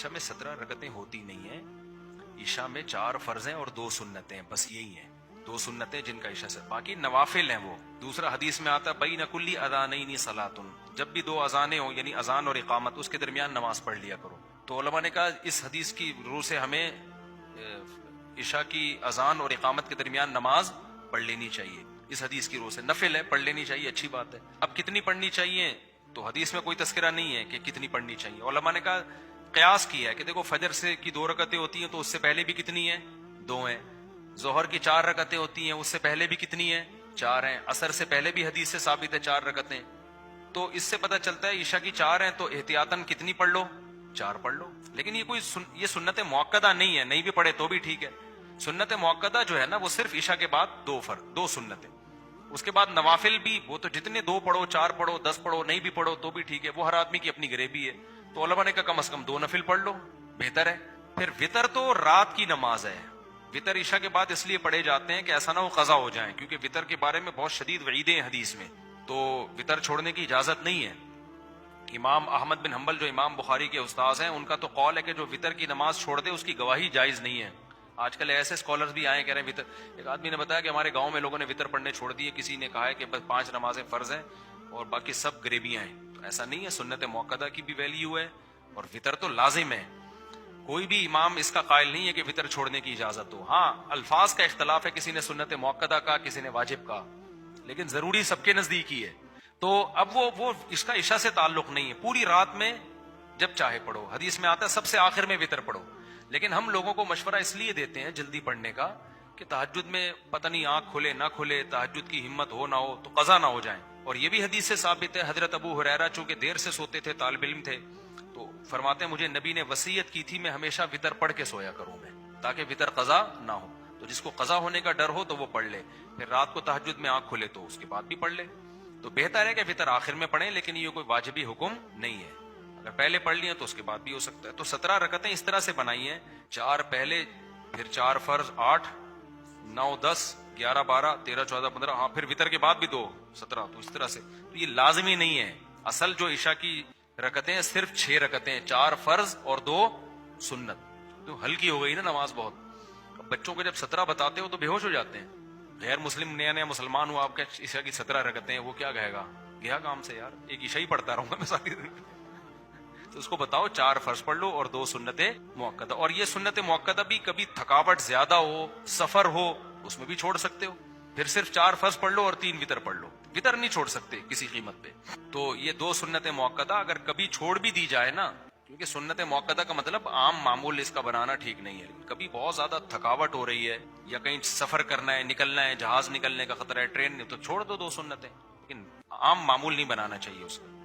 عشاء میں 17 رکعتیں ہوتی نہیں ہیں. عشاء میں 4 فرض ہیں اور 2 سنتیں ہیں, بس یہی ہیں 2 سنتیں جن کا عشاء سے, باقی نوافل ہیں وہ. دوسرا حدیث میں آتا بین کل اذانین صلاۃ, جب بھی 2 اذانیں ہوں یعنی اذان اور اقامت, اس کے درمیان نماز پڑھ لیا کرو. تو علماء نے کہا اس حدیث کی روح سے ہمیں عشاء کی اذان اور اقامت کے درمیان نماز پڑھ لینی چاہیے. اس حدیث کی روح سے نفل ہے, پڑھ لینی چاہیے, اچھی بات ہے. اب کتنی پڑھنی چاہیے تو حدیث میں کوئی تذکرہ نہیں ہے کہ کتنی پڑھنی چاہیے. علماء نے کہا قیاس کیا ہے کہ دیکھو فجر سے کی 2 رکعتیں ہوتی ہیں تو اس سے پہلے بھی کتنی ہیں, 2 ہیں. ظہر کی 4 رکعتیں ہوتی ہیں, اس سے پہلے بھی کتنی ہیں, 4 ہیں. عصر سے پہلے بھی حدیث سے ثابت ہے 4 رکعتیں. تو اس سے پتہ چلتا ہے عشاء کی 4 ہیں تو احتیاطاً کتنی پڑھ لو, 4 پڑھ لو. لیکن یہ کوئی یہ سنت موقدہ نہیں ہے, نہیں بھی پڑھے تو بھی ٹھیک ہے. سنت موقدہ جو ہے نا وہ صرف عشاء کے بعد 2 سنتیں. اس کے بعد نوافل بھی وہ تو جتنے 2 پڑھو, 4 پڑھو, 10 پڑھو, نہیں بھی پڑھو تو بھی ٹھیک ہے, وہ ہر آدمی کی اپنی غریبی ہے. تو علماء نے کہا کم از کم 2 نفل پڑھ لو, بہتر ہے. پھر وطر تو رات کی نماز ہے. وطر عشاء کے بعد اس لیے پڑھے جاتے ہیں کہ ایسا نہ ہو قضا ہو جائیں, کیونکہ وطر کے بارے میں بہت شدید وعیدیں ہیں حدیث میں, تو وطر چھوڑنے کی اجازت نہیں ہے. امام احمد بن حنبل جو امام بخاری کے استاذ ہیں, ان کا تو قول ہے کہ جو وطر کی نماز چھوڑ دے اس کی گواہی جائز نہیں ہے. آج کل ایسے اسکالرز بھی آئے کہہ رہے ہیں وطر. ایک آدمی نے بتایا کہ ہمارے گاؤں میں لوگوں نے وطر پڑھنے چھوڑ دیے, کسی نے کہا ہے کہ بس 5 نمازیں فرض ہیں اور باقی سب غریبیاں ہیں. تو ایسا نہیں ہے, سنت موقدہ کی بھی ویلیو ہے اور وطر تو لازم ہے. کوئی بھی امام اس کا قائل نہیں ہے کہ وطر چھوڑنے کی اجازت ہو. ہاں الفاظ کا اختلاف ہے, کسی نے سنت موقدہ کا, کسی نے واجب کا, لیکن ضروری سب کے نزدیک ہی ہے. تو اب وہ اس کا عشاء سے تعلق نہیں ہے. پوری رات میں جب چاہے پڑھو, حدیث میں آتا ہے سب سے آخر میں وطر پڑھو. لیکن ہم لوگوں کو مشورہ اس لیے دیتے ہیں جلدی پڑھنے کا کہ تہجد میں پتہ نہیں آنکھ کھلے نہ کھلے, تہجد کی ہمت ہو نہ ہو تو قضا نہ ہو جائیں. اور یہ بھی حدیث سے ثابت ہے, حضرت ابو ہریرہ چونکہ دیر سے سوتے تھے, طالب علم تھے, تو فرماتے ہیں مجھے نبی نے وصیت کی تھی میں ہمیشہ وطر پڑھ کے سویا کروں میں, تاکہ وطر قضا نہ ہو. تو جس کو قضا ہونے کا ڈر ہو تو وہ پڑھ لے, پھر رات کو تہجد میں آنکھ کھلے تو اس کے بعد بھی پڑھ لے. تو بہتر ہے کہ وطر آخر میں پڑھیں, لیکن یہ کوئی واجبی حکم نہیں ہے. اگر پہلے پڑھ لیا تو اس کے بعد بھی ہو سکتا ہے. تو 17 رکعتیں اس طرح سے بنائی ہیں, 4 پہلے, پھر 4 فرض, 8 9 10 11 12 13 14 15, ہاں پھر وطر کے بعد بھی 2 17. تو اس طرح سے تو یہ لازمی نہیں ہے. اصل جو عشاء کی رکعتیں ہیں صرف 6 رکعتیں, 4 فرض اور 2 سنت. تو ہلکی ہو گئی نا نماز بہت. اب بچوں کو جب 17 بتاتے ہو تو بے ہوش ہو جاتے ہیں. غیر مسلم نیا نیا مسلمان ہوا, آپ کے عشاء کی 17 رکعتیں ہیں, وہ کیا کہے گا, گیا کام سے یار, ایک عشاء ہی پڑھتا رہوں گا میں ساری زندگی. تو اس کو بتاؤ 4 فرض پڑھ لو اور 2 سنت موقدہ. اور یہ سنت موقدہ بھی کبھی تھکاوٹ زیادہ ہو, سفر ہو, اس میں بھی چھوڑ سکتے ہو. پھر صرف 4 فرض پڑھ لو اور 3 وطر پڑھ لو, وطر نہیں چھوڑ سکتے کسی قیمت پہ. تو یہ 2 سنت موقدہ اگر کبھی چھوڑ بھی دی جائے نا, کیونکہ سنت موقدہ کا مطلب عام معمول اس کا بنانا ٹھیک نہیں ہے. کبھی بہت زیادہ تھکاوٹ ہو رہی ہے یا کہیں سفر کرنا ہے, نکلنا ہے, جہاز نکلنے کا خطرہ ہے, ٹرین نے, تو چھوڑ دو 2 سنتیں, لیکن عام معمول نہیں بنانا چاہیے اس کا.